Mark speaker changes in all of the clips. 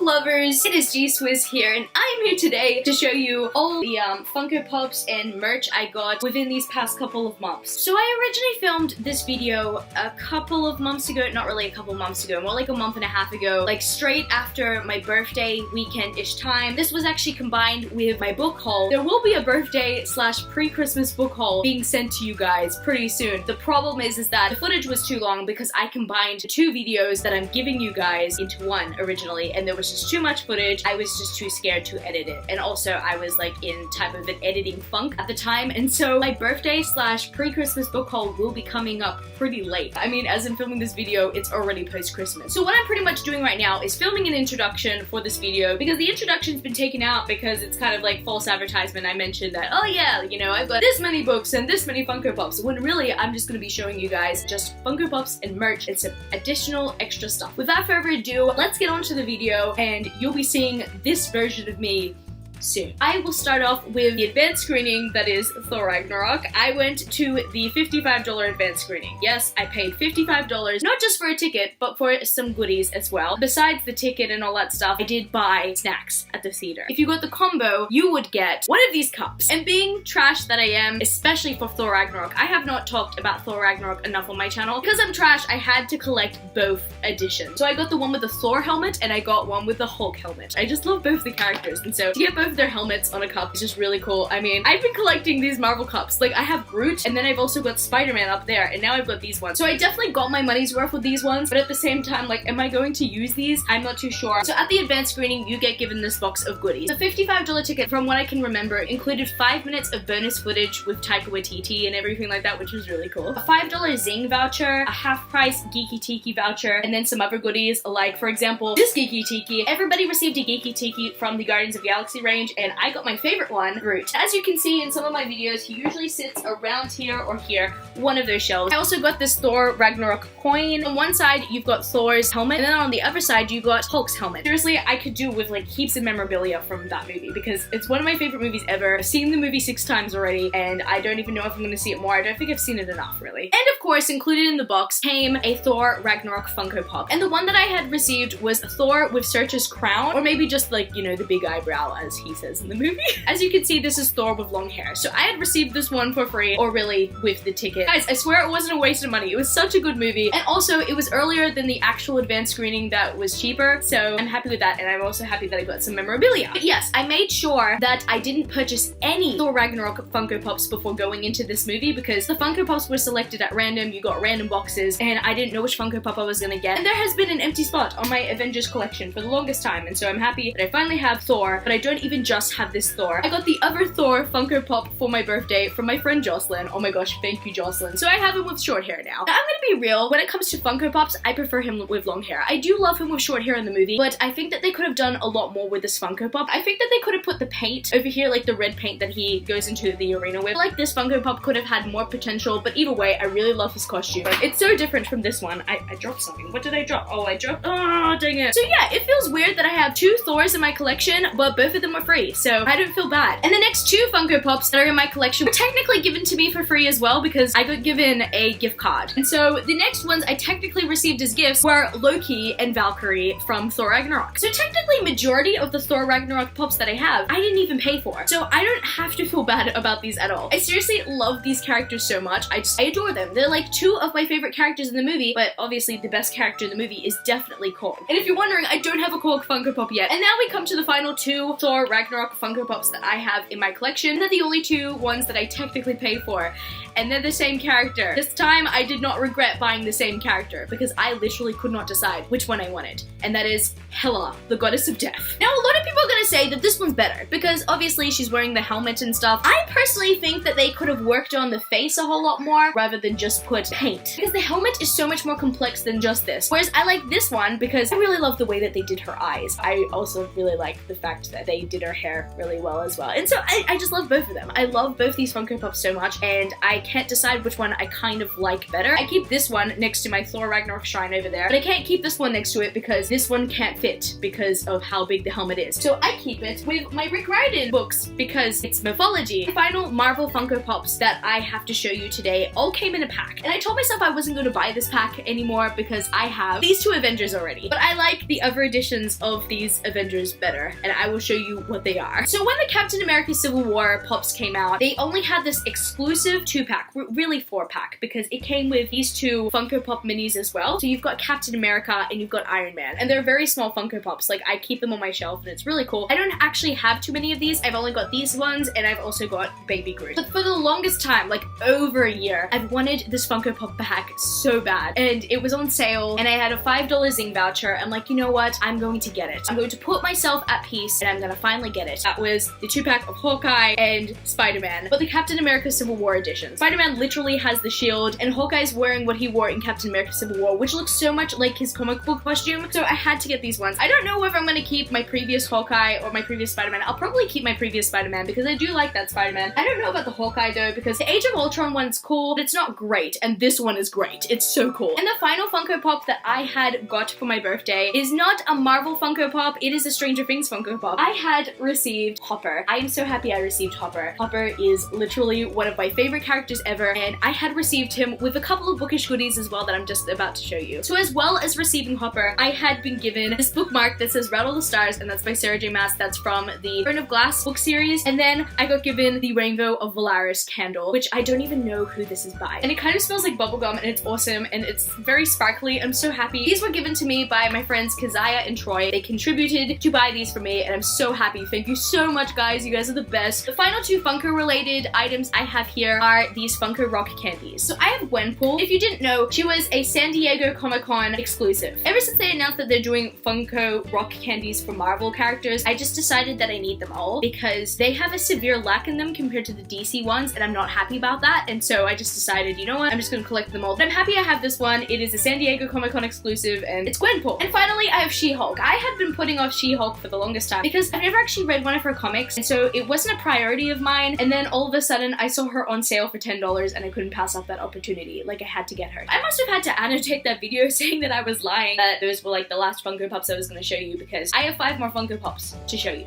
Speaker 1: lovers, it is G-Swizz here, and I am here today to show you all the Funko Pops and merch I got within these past couple of months. So I originally filmed this video a couple of months ago, not really a couple of months ago, more like a month and a half ago, like straight after my birthday weekend-ish time. This was actually combined with my book haul. There will be a birthday / pre-Christmas book haul being sent to you guys pretty soon. The problem is that the footage was too long because I combined two videos that I'm giving you guys into one originally, and there was just too much footage. I was just too scared to edit it, and also I was like in type of an editing funk at the time, and so my birthday / pre-Christmas book haul will be coming up pretty late. I mean, as I'm filming this video, it's already post-Christmas. So what I'm pretty much doing right now is filming an introduction for this video, because the introduction's been taken out because it's kind of like false advertisement. I mentioned that, oh yeah, you know, I've got this many books and this many Funko Pops, when really I'm just gonna be showing you guys just Funko Pops and merch and some additional extra stuff. Without further ado, let's get on to the video, and you'll be seeing this version of me soon. I will start off with the advanced screening that is Thor Ragnarok. I went to the $55 advanced screening. Yes, I paid $55, not just for a ticket, but for some goodies as well. Besides the ticket and all that stuff, I did buy snacks at the theater. If you got the combo, you would get one of these cups. And being trash that I am, especially for Thor Ragnarok, I have not talked about Thor Ragnarok enough on my channel. Because I'm trash, I had to collect both editions. So I got the one with the Thor helmet, and I got one with the Hulk helmet. I just love both the characters, and so to get both their helmets on a cup is just really cool. I mean, I've been collecting these Marvel cups. Like, I have Groot, and then I've also got Spider-Man up there, and now I've got these ones. So I definitely got my money's worth with these ones, but at the same time, like, am I going to use these? I'm not too sure. So at the advanced screening, you get given this box of goodies. The $55 ticket, from what I can remember, included 5 minutes of bonus footage with Taika Waititi and everything like that, which was really cool. A $5 Zing voucher, a half-price Geeky Tiki voucher, and then some other goodies, like, for example, this Geeky Tiki. Everybody received a Geeky Tiki from the Guardians of the Galaxy range, and I got my favorite one, Groot. As you can see in some of my videos, he usually sits around here or here, one of those shelves. I also got this Thor Ragnarok coin. On one side, you've got Thor's helmet, and then on the other side, you've got Hulk's helmet. Seriously, I could do with like heaps of memorabilia from that movie, because it's one of my favorite movies ever. I've seen the movie 6 times already, and I don't even know if I'm gonna see it more. I don't think I've seen it enough, really. And of course, included in the box came a Thor Ragnarok Funko Pop. And the one that I had received was Thor with Search's crown, or maybe just like, you know, the big eyebrow, as he says in the movie. As you can see, this is Thor with long hair. So I had received this one for free, or really with the ticket. Guys, I swear it wasn't a waste of money. It was such a good movie. And also, it was earlier than the actual advanced screening that was cheaper. So I'm happy with that, and I'm also happy that I got some memorabilia. But yes, I made sure that I didn't purchase any Thor Ragnarok Funko Pops before going into this movie, because the Funko Pops were selected at random. You got random boxes, and I didn't know which Funko Pop I was gonna get. And there has been an empty spot on my Avengers collection for the longest time, and so I'm happy that I finally have Thor, but I don't even just have this Thor. I got the other Thor Funko Pop for my birthday from my friend Jocelyn. Oh my gosh, thank you, Jocelyn. So I have him with short hair now. Now, I'm gonna be real, when it comes to Funko Pops, I prefer him with long hair. I do love him with short hair in the movie, but I think that they could have done a lot more with this Funko Pop. I think that they could have put the paint over here, like the red paint that he goes into the arena with. I feel like this Funko Pop could have had more potential, but either way, I really love his costume. It's so different from this one. I dropped something. What did I drop? Oh, I dropped, oh, dang it. So yeah, it feels weird that I have 2 Thors in my collection, but both of them are free, so I don't feel bad. And the next 2 Funko Pops that are in my collection were technically given to me for free as well, because I got given a gift card. And so the next ones I technically received as gifts were Loki and Valkyrie from Thor Ragnarok. So technically, majority of the Thor Ragnarok Pops that I have, I didn't even pay for. So I don't have to feel bad about these at all. I seriously love these characters so much. I adore them. They're like 2 of my favorite characters in the movie, but obviously the best character in the movie is definitely Korg. And if you're wondering, I don't have a Korg Funko Pop yet. And now we come to the final 2 Thor Ragnarok Funko Pops that I have in my collection. They're the only 2 ones that I technically paid for, and they're the same character. This time, I did not regret buying the same character, because I literally could not decide which one I wanted, and that is Hela, the goddess of death. Now, a lot of people are gonna say that this one's better, because obviously she's wearing the helmet and stuff. I personally think that they could have worked on the face a whole lot more, rather than just put paint, because the helmet is so much more complex than just this. Whereas I like this one because I really love the way that they did her eyes. I also really like the fact that they did did her hair really well as well. And so I just love both of them. I love both these Funko Pops so much, and I can't decide which one I kind of like better. I keep this one next to my Thor Ragnarok shrine over there, but I can't keep this one next to it because this one can't fit because of how big the helmet is. So I keep it with my Rick Riordan books because it's mythology. The final Marvel Funko Pops that I have to show you today all came in a pack, and I told myself I wasn't going to buy this pack anymore because I have these two Avengers already, but I like the other editions of these Avengers better, and I will show you what they are. So when the Captain America Civil War Pops came out, they only had this exclusive 2-pack, really 4-pack, because it came with these two Funko Pop minis as well. So you've got Captain America and you've got Iron Man, and they're very small Funko Pops. Like, I keep them on my shelf and it's really cool. I don't actually have too many of these. I've only got these ones, and I've also got Baby Groot. But for the longest time, like over a year, I've wanted this Funko Pop pack so bad, and it was on sale, and I had a $5 Zing voucher. I'm like, you know what? I'm going to get it. I'm going to put myself at peace, and I'm gonna finally get it. That was the 2-pack of Hawkeye and Spider-Man, but the Captain America Civil War edition. Spider-Man literally has the shield, and Hawkeye's wearing what he wore in Captain America Civil War, which looks so much like his comic book costume, so I had to get these ones. I don't know whether I'm gonna keep my previous Hawkeye or my previous Spider-Man. I'll probably keep my previous Spider-Man because I do like that Spider-Man. I don't know about the Hawkeye though, because the Age of Ultron one's cool, but it's not great, and this one is great. It's so cool. And the final Funko Pop that I had got for my birthday is not a Marvel Funko Pop, it is a Stranger Things Funko Pop. I had received Hopper. I am so happy I received Hopper. Hopper is literally one of my favorite characters ever, and I had received him with a couple of bookish goodies as well that I'm just about to show you. So as well as receiving Hopper, I had been given this bookmark that says Rattle the Stars, and that's by Sarah J Maas. That's from the Throne of Glass book series. And then I got given the Rainbow of Valaris candle, which I don't even know who this is by. And it kind of smells like bubblegum, and it's awesome, and it's very sparkly. I'm so happy. These were given to me by my friends Keziah and Troy. They contributed to buy these for me, and I'm so happy. Thank you so much, guys. You guys are the best. The final two Funko related items I have here are these Funko Rock candies. So I have Gwenpool. If you didn't know, she was a San Diego Comic-Con exclusive. Ever since they announced that they're doing Funko Rock candies for Marvel characters, I just decided that I need them all because they have a severe lack in them compared to the DC ones, and I'm not happy about that. And so I just decided, you know what, I'm just gonna collect them all. But I'm happy I have this one. It is a San Diego Comic-Con exclusive, and it's Gwenpool. And finally, I have She-Hulk. I had been putting off She-Hulk for the longest time because I've never actually read one of her comics, and so it wasn't a priority of mine. And then all of a sudden, I saw her on sale for $10, and I couldn't pass up that opportunity. Like, I had to get her. I must have had to annotate that video saying that I was lying, that those were like the last Funko Pops I was gonna show you, because I have 5 more Funko Pops to show you.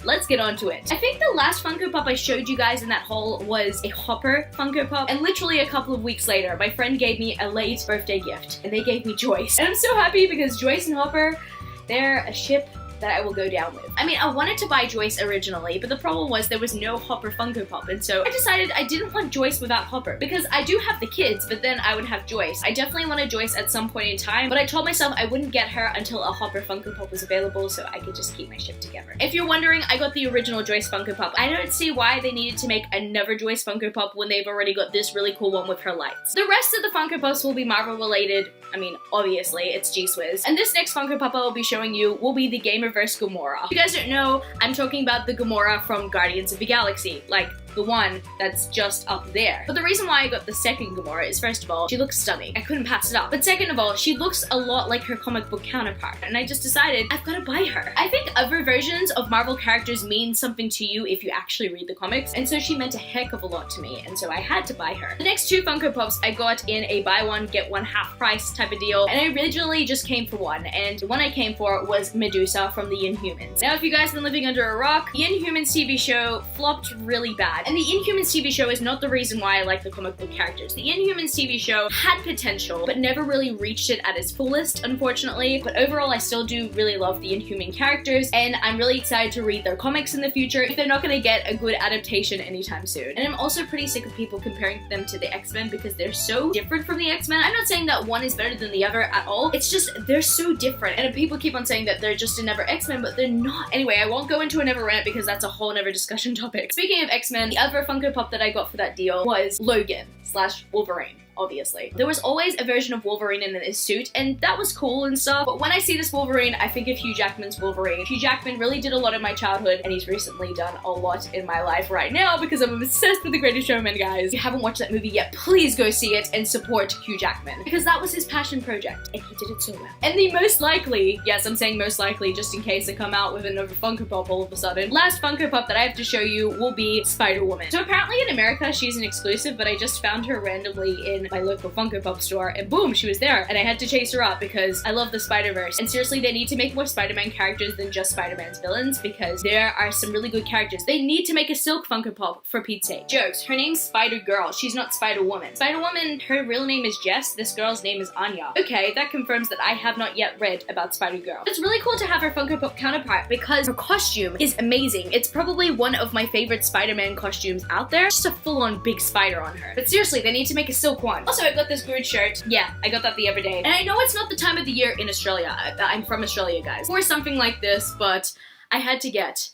Speaker 1: Let's get on to it. I think the last Funko Pop I showed you guys in that haul was a Hopper Funko Pop, and literally a couple of weeks later, my friend gave me a late birthday gift, and they gave me Joyce. And I'm so happy because Joyce and Hopper, they're a ship that I will go down with. I mean, I wanted to buy Joyce originally, but the problem was there was no Hopper Funko Pop, and so I decided I didn't want Joyce without Hopper, because I do have the kids, but then I would have Joyce. I definitely wanted Joyce at some point in time, but I told myself I wouldn't get her until a Hopper Funko Pop was available so I could just keep my ship together. If you're wondering, I got the original Joyce Funko Pop. I don't see why they needed to make another Joyce Funko Pop when they've already got this really cool one with her lights. The rest of the Funko Pops will be Marvel related. I mean, obviously, it's G-Swizz. And this next Funko Pop I will be showing you will be the Gamerverse Gamora. If you guys don't know, I'm talking about the Gamora from Guardians of the Galaxy, like the one that's just up there. But the reason why I got the second Gamora is, first of all, she looks stunning. I couldn't pass it up. But second of all, she looks a lot like her comic book counterpart, and I just decided I've got to buy her. I think other versions of Marvel characters mean something to you if you actually read the comics, and so she meant a heck of a lot to me, and so I had to buy her. The next two Funko Pops I got in a buy one, get one half price type of deal, and I originally just came for one, and the one I came for was Medusa from the Inhumans. Now, if you guys have been living under a rock, the Inhumans TV show flopped really bad, and the Inhumans TV show is not the reason why I like the comic book characters. The Inhumans TV show had potential, but never really reached it at its fullest, unfortunately. But overall, I still do really love the Inhuman characters, and I'm really excited to read their comics in the future if they're not gonna get a good adaptation anytime soon. And I'm also pretty sick of people comparing them to the X-Men because they're so different from the X-Men. I'm not saying that one is better than the other at all. It's just, they're so different. And people keep on saying that they're just another X-Men, but they're not. Anyway, I won't go into another rant because that's a whole nother discussion topic. Speaking of X-Men, the other Funko Pop that I got for that deal was Logan / Wolverine. obviously. There was always a version of Wolverine in his suit, and that was cool and stuff, but when I see this Wolverine, I think of Hugh Jackman's Wolverine. Hugh Jackman really did a lot in my childhood, and he's recently done a lot in my life right now because I'm obsessed with The Greatest Showman, guys. If you haven't watched that movie yet, please go see it and support Hugh Jackman, because that was his passion project, and he did it so well. And the most likely, yes, I'm saying most likely just in case I come out with another Funko Pop all of a sudden, last Funko Pop that I have to show you will be Spider-Woman. So apparently in America, she's an exclusive, but I just found her randomly in my local Funko Pop store, and boom, she was there, and I had to chase her up because I love the Spider-Verse. And seriously, they need to make more Spider-Man characters than just Spider-Man's villains, because there are some really good characters. They need to make a Silk Funko Pop, for Pete's sake. Jokes, her name's Spider-Girl, she's not Spider-Woman. Spider-Woman, her real name is Jess, this girl's name is Anya. Okay, that confirms that I have not yet read about Spider-Girl. It's really cool to have her Funko Pop counterpart because her costume is amazing. It's probably one of my favorite Spider-Man costumes out there. Just a full-on big spider on her. But seriously, they need to make a silk one. Also, I got this Groot shirt. Yeah, I got that the other day. And I know it's not the time of the year in Australia. I'm from Australia, guys. For something like this, but I had to get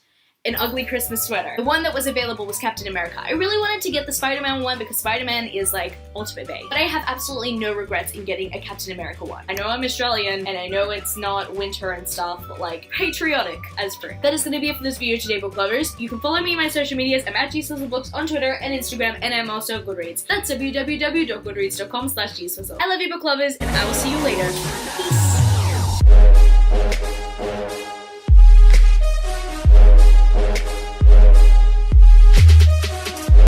Speaker 1: an ugly Christmas sweater. The one that was available was Captain America. I really wanted to get the Spider-Man one because Spider-Man is like ultimate bae. But I have absolutely no regrets in getting a Captain America one. I know I'm Australian and I know it's not winter and stuff, but like patriotic as spring. That is gonna be it for this video today, book lovers. You can follow me on my social medias. I'm at G-Swizzelbooks on Twitter and Instagram, and I'm also Goodreads. That's www.goodreads.com/gswizzle. I love you, book lovers, and I will see you later. Peace.